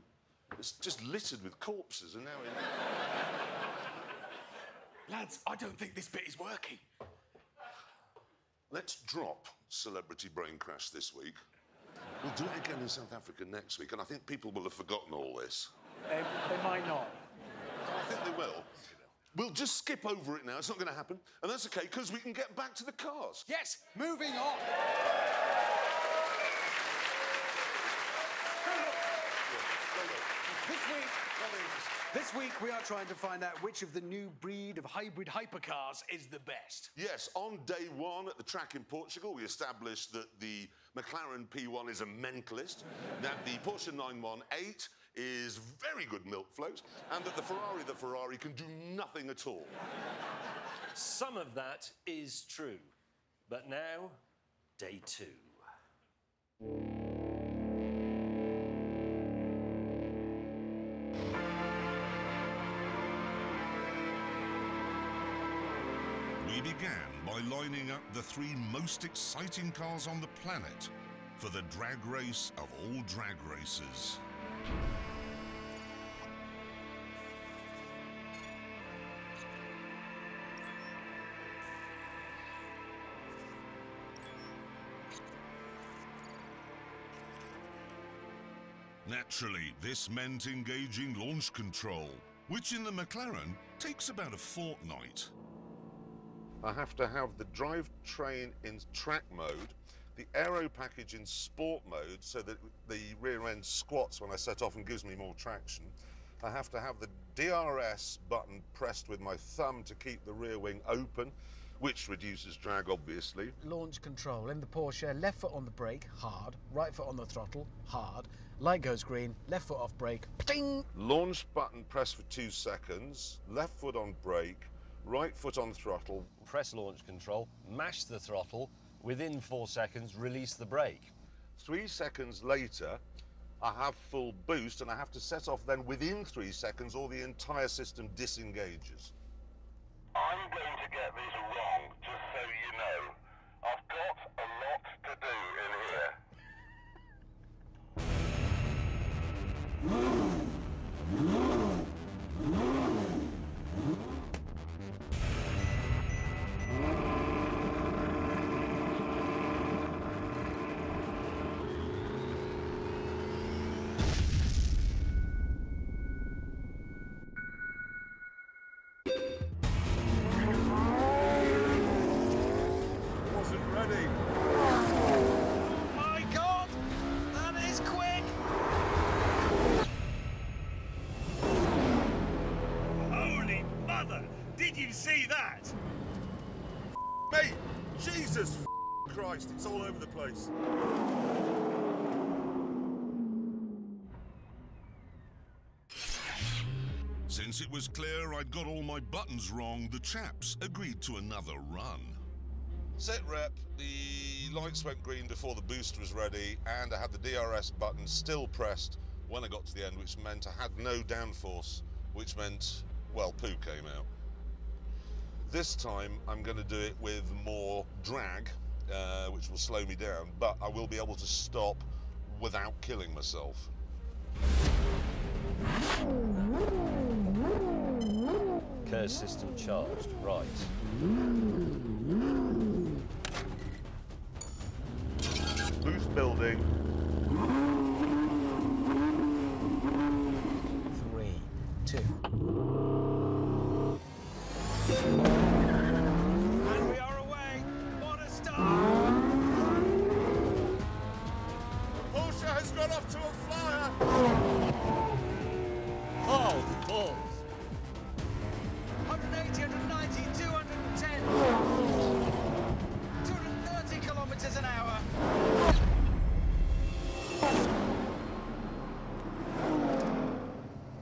it's just littered with corpses, and now Lads, I don't think this bit is working. Let's drop Celebrity Brain Crash this week. We'll do it again in South Africa next week, and I think people will have forgotten all this. They might not. I think they will. We'll just skip over it now. It's not going to happen. And that's OK, because we can get back to the cars. Yes, moving on. This week, we are trying to find out which of the new breed of hybrid hypercars is the best. Yes, on day one at the track in Portugal, we established that the McLaren P1 is a mentalist, that the Porsche 918 is very good milk float, and that the Ferrari can do nothing at all. Some of that is true. But now, day two. We began by lining up the 3 most exciting cars on the planet for the drag race of all drag races. Naturally, this meant engaging launch control, which in the McLaren takes about a fortnight. I have to have the drivetrain in track mode, the aero package in sport mode so that the rear end squats when I set off and gives me more traction. I have to have the DRS button pressed with my thumb to keep the rear wing open, which reduces drag, obviously. Launch control in the Porsche, left foot on the brake, hard, right foot on the throttle, hard, light goes green, left foot off brake, ding! Launch button pressed for 2 seconds, left foot on brake, right foot on throttle. Press launch control, mash the throttle, within 4 seconds, release the brake. 3 seconds later, I have full boost, and I have to set off then within 3 seconds or the entire system disengages. I'm going to get this wrong, just so you know. I've got a lot to do in here. you see that? Mate, Jesus Christ, it's all over the place. Since it was clear I'd got all my buttons wrong, the chaps agreed to another run. Sit rep, the lights went green before the boost was ready, and I had the DRS button still pressed when I got to the end, which meant I had no downforce, which meant, well, poo came out. This time I'm going to do it with more drag, which will slow me down, but I will be able to stop without killing myself. Curse system charged, right. Boost building. 3, 2. And we are away. What a start! Porsche has got off to a flyer. Oh, balls. 180, 190, 210. 230 kilometers an hour.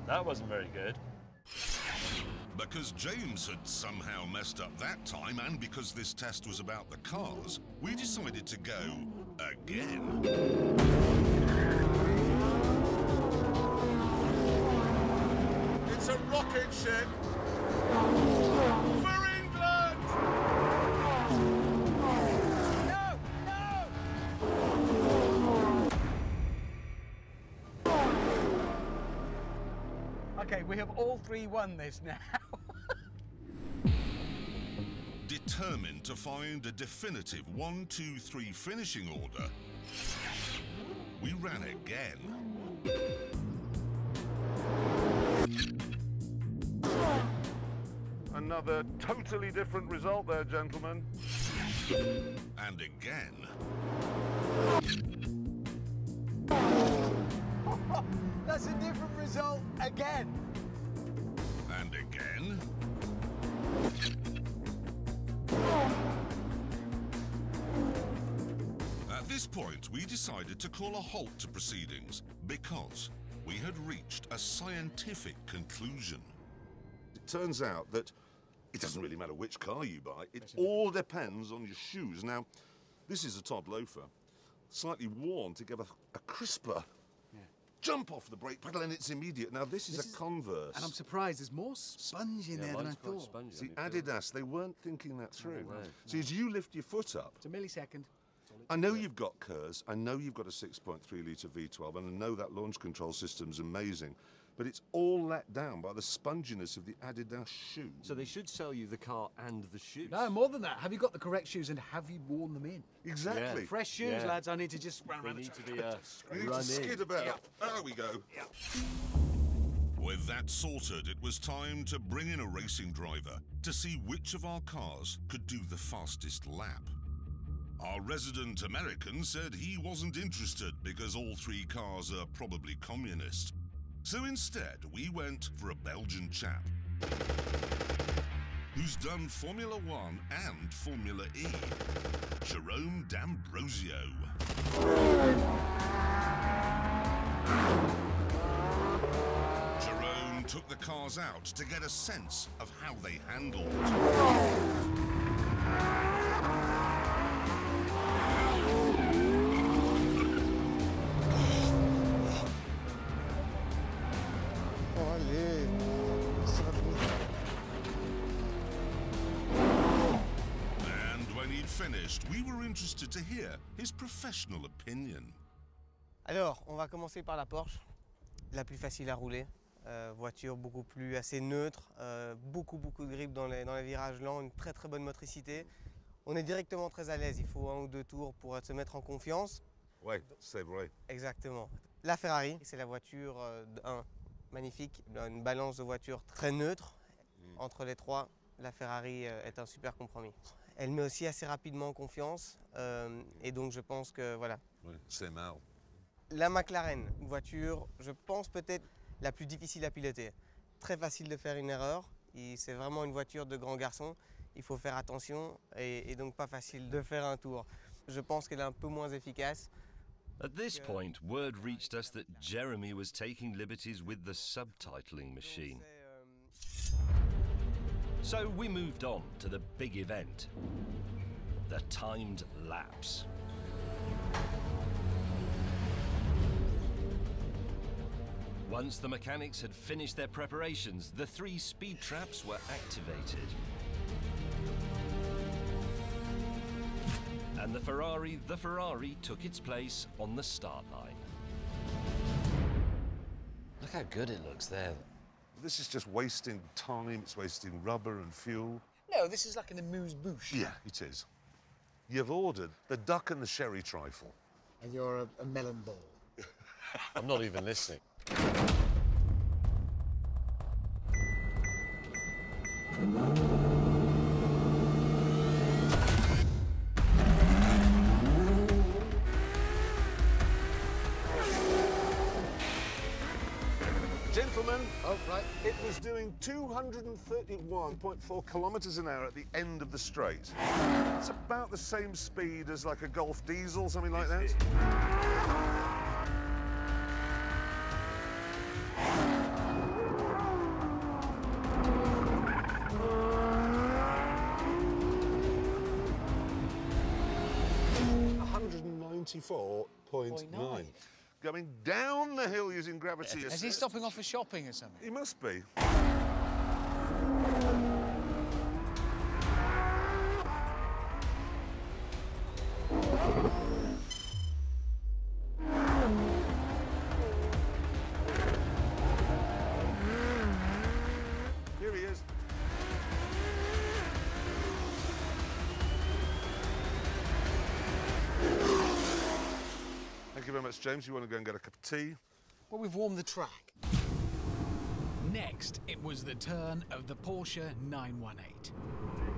That wasn't very good. Because James had somehow messed up that time, and because this test was about the cars, we decided to go again. It's a rocket ship. For England! No! No! Okay, we have all three won this now. Determined to find a definitive 1, 2, 3 finishing order, we ran again. Another totally different result there, gentlemen. And again. That's a different result again. And again. At this point, we decided to call a halt to proceedings because we had reached a scientific conclusion. It turns out that it doesn't really matter which car you buy, it all depends on your shoes. Now, this is a Todd loafer, slightly worn to give a crisper jump off the brake pedal, and it's immediate. Now, this is a Converse. And I'm surprised there's more sponge in there than I thought. See, Adidas, they weren't thinking that through. See, as you lift your foot up... It's a millisecond. I know you've got KERS, I know you've got a 6.3-litre V12, and I know that launch control system's amazing, but it's all let down by the sponginess of the Adidas shoe. So they should sell you the car and the shoes. No, more than that. Have you got the correct shoes and have you worn them in? Exactly. Yeah. Fresh shoes, lads. I need to just run They around need the to be We need to skid about. Yeah. There we go. Yeah. With that sorted, it was time to bring in a racing driver to see which of our cars could do the fastest lap. Our resident American said he wasn't interested because all three cars are probably communist. So instead, we went for a Belgian chap who's done Formula One and Formula E, Jerome D'Ambrosio. Jerome took the cars out to get a sense of how they handled. And when he'd finished, we were interested to hear his professional opinion. Alors, on va commencer par la Porsche, la plus facile à rouler. Voiture beaucoup plus assez neutre, beaucoup de grip dans les virages lents, une très bonne motricité. On est directement très à l'aise, il faut 1 ou 2 tours pour se mettre en confiance. Ouais, c'est vrai. Exactement. La Ferrari, c'est la voiture magnifique, une balance de voiture très neutre. Entre les trois, la Ferrari est un super compromis. Elle met aussi assez rapidement en confiance, et donc je pense que voilà. Ouais, c'est mal. La McLaren, une voiture, je pense peut-être la plus difficile à piloter. Très facile de faire une erreur C'est vraiment une voiture de grand garçon. Il faut faire attention et donc pas facile de faire un tour. Je pense qu'elle est un peu moins efficace. At this point, word reached us that Jeremy was taking liberties with the subtitling machine. So we moved on to the big event, the timed lapse. Once the mechanics had finished their preparations, the 3 speed traps were activated. And the Ferrari took its place on the start line. Look how good it looks there. This is just wasting time, it's wasting rubber and fuel. No, this is like an amuse-bouche. Yeah, it is. You've ordered the duck and the sherry trifle. And you're a melon ball. I'm not even listening. Gentlemen, oh, right. It was doing 231.4 kilometres an hour at the end of the straight. It's about the same speed as like a Golf diesel, something like that. .9. Going down the hill using gravity assist. Is he stopping off for shopping or something? He must be. Here he is. Thank you very much, James. You want to go and get a cup of tea? Well, we've warmed the track. Next, it was the turn of the Porsche 918.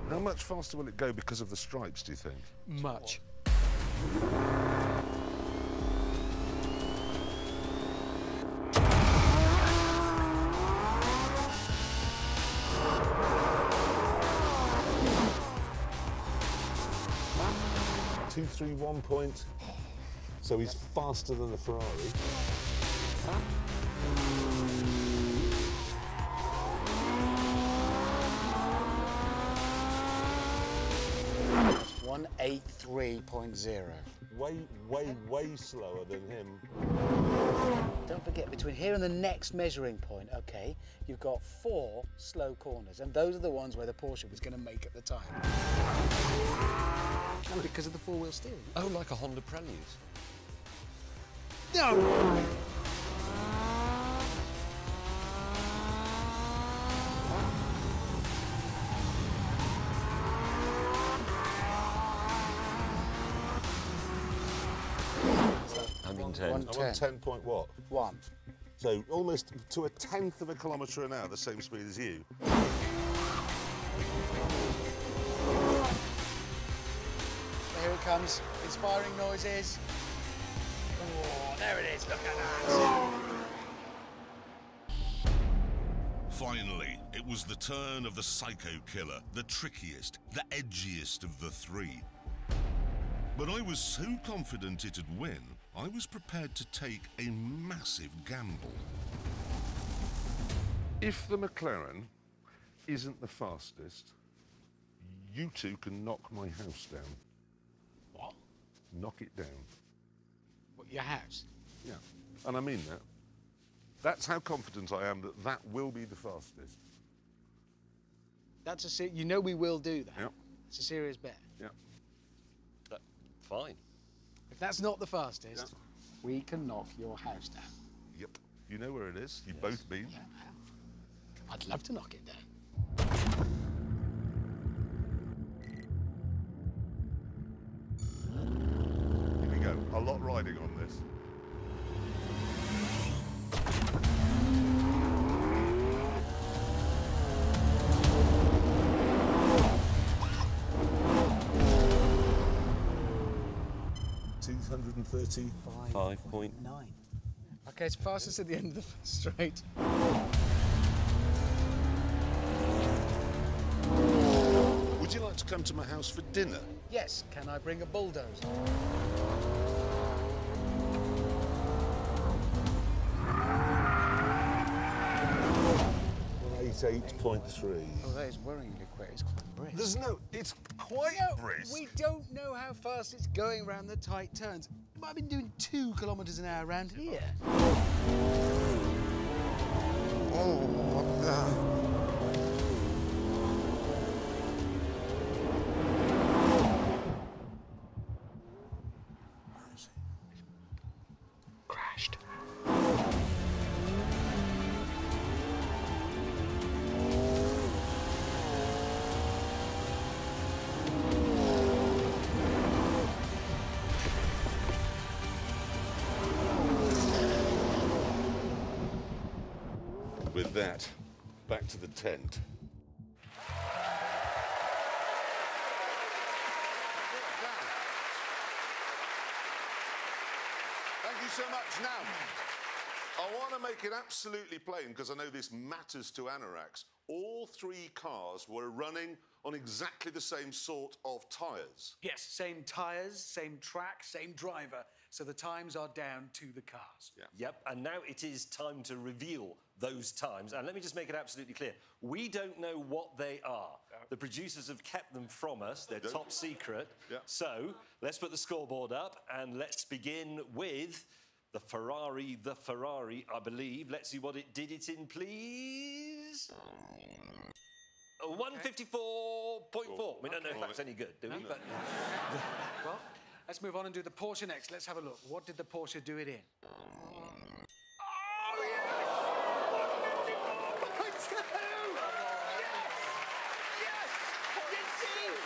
How much faster will it go because of the stripes, do you think? Much. .231. So he's faster than the Ferrari. 183.0. Way slower than him. Don't forget, between here and the next measuring point, okay, you've got 4 slow corners, and those are the ones where the Porsche was going to make at the time. And because of the 4-wheel steering. Oh, like a Honda Prelude. No! I'm on 10 point what? 1. So almost to a 1/10 of a kilometre an hour, the same speed as you. Here it comes, inspiring noises. Oh, there it is, look at that. Finally, it was the turn of the psycho killer, the trickiest, the edgiest of the 3. But I was so confident it'd win, I was prepared to take a massive gamble. If the McLaren isn't the fastest, you two can knock my house down. What? Knock it down. What, your house? Yeah, and I mean that. That's how confident I am that that will be the fastest. That's a you know we will do that. Yep. It's a serious bet. Yeah. Fine. If that's not the fastest, we can knock your house down. Yep. You know where it is. You've both been. Yeah. I'd love to knock it down. Here we go. A lot riding on this. .5.9. Okay, it's fastest at the end of the straight. come to my house for dinner? Yes, can I bring a bulldozer? 8.3. Oh, that is worryingly quick. It's quite brisk. There's no... It's quite brisk. We don't know how fast it's going around the tight turns. It might have been doing 2 kilometres an hour around here. Crashed. With that, back to the tent. Thank you so much. Now, I want to make it absolutely plain, because I know this matters to anoraks. All 3 cars were running on exactly the same sort of tyres. Yes, same tyres, same track, same driver. So the times are down to the cars. Yeah. Yep, and now it is time to reveal those times. And let me just make it absolutely clear. We don't know what they are. The producers have kept them from us. They're top secret. Yeah. So let's put the scoreboard up and let's begin with the Ferrari, I believe. Let's see what it did it in, please. 154.4. We don't know if that's any good, do we? But Well, let's move on and do the Porsche next. Let's have a look. What did the Porsche do it in?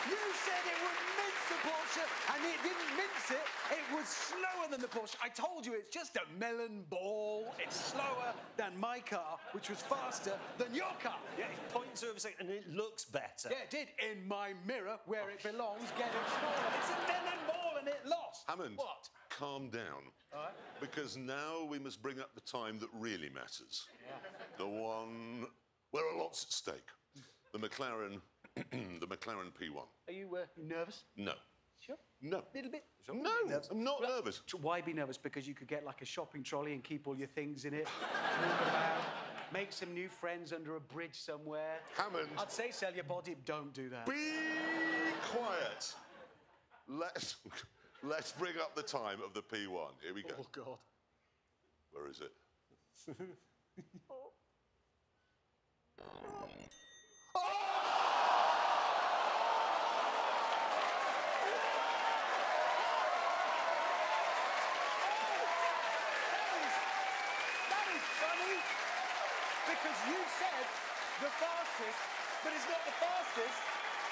You said it would mince the Porsche, and it didn't mince it. It was slower than the Porsche. I told you, it's just a melon ball. It's slower than my car, which was faster than your car. yeah, it's 0.2 of a second, and it looks better. Yeah, it did. In my mirror, where it belongs, getting smaller. It's a melon ball, and it lost. Hammond, What? calm down. All right. Because now we must bring up the time that really matters. Yeah. The one where a lot's at stake. The McLaren, the McLaren P1. Are you nervous? No. Sure? No. A little bit? No, I'm not nervous. Why be nervous? Because you could get like a shopping trolley and keep all your things in it, move about, make some new friends under a bridge somewhere. Hammond. I'd say sell your body. Don't do that. Be quiet. Let's bring up the time of the P1. Here we go. Oh, God. Where is it? That is funny, because you said the fastest, but it's not the fastest,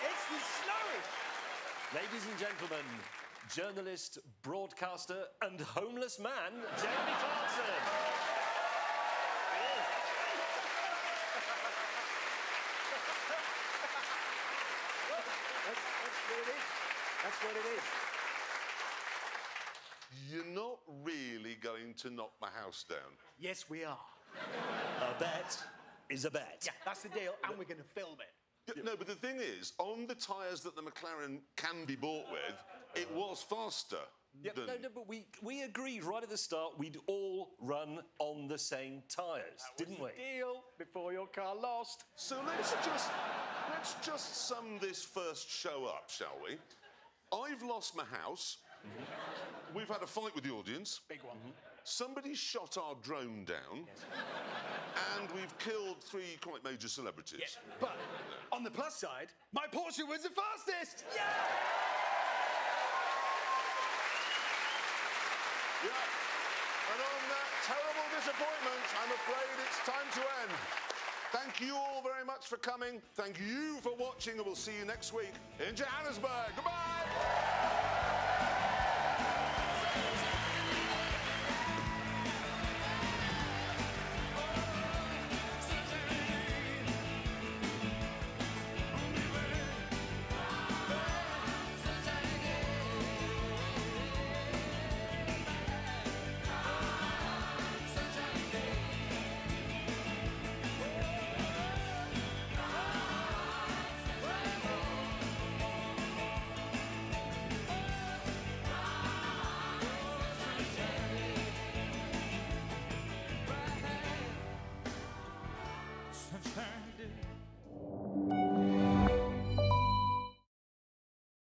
it's the slowest. Ladies and gentlemen, journalist, broadcaster, and homeless man, Jeremy Clarkson. That's what it is. You're not really going to knock my house down. Yes, we are. A bet is a bet. Yeah, that's the deal, and we're going to film it. Yeah, no, but the thing is, on the tyres that the McLaren can be bought with, it was faster. Yep, no, but we agreed right at the start we'd all run on the same tyres, didn't we? Deal before your car lost. So let's just sum this first show up, shall we? I've lost my house. Mm-hmm. We've had a fight with the audience. Big one. Mm-hmm. Somebody shot our drone down. Yes. And we've killed 3 quite major celebrities. Yes, but on the plus side, my Porsche was the fastest! Yeah! Yeah. And on that terrible disappointment, I'm afraid it's time to end. Thank you all very much for coming. Thank you for watching, and we'll see you next week in Johannesburg. Goodbye! sunshine day.